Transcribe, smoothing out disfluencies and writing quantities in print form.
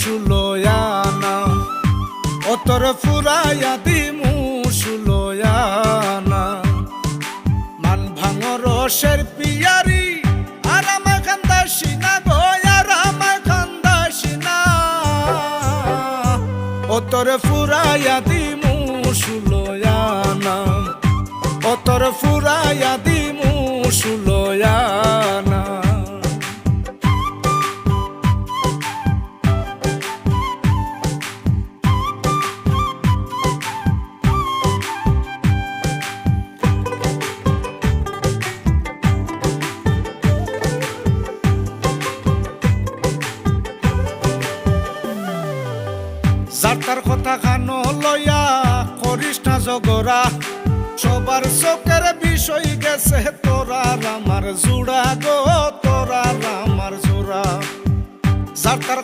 ষোলয়ানা, ও তোর ফুরাইয়া দিমু ষোলয়ানা। মান ভাঙর রসের পিয়ারি আর আমায় কান্দাসি না গো, আর আমায় কান্দাসি না। ও তোর ফুরাইয়া দিমু ষোলয়ানা, ও তোর ফুরাইয়া দিমু ষোলয়ানা। যার তার কথা কানো লইয়া করিস না জগরা, সবার চোখের বিষয় গেছে তোরার আমার জোড়া গো, তোরার আমার জোড়া। যার তার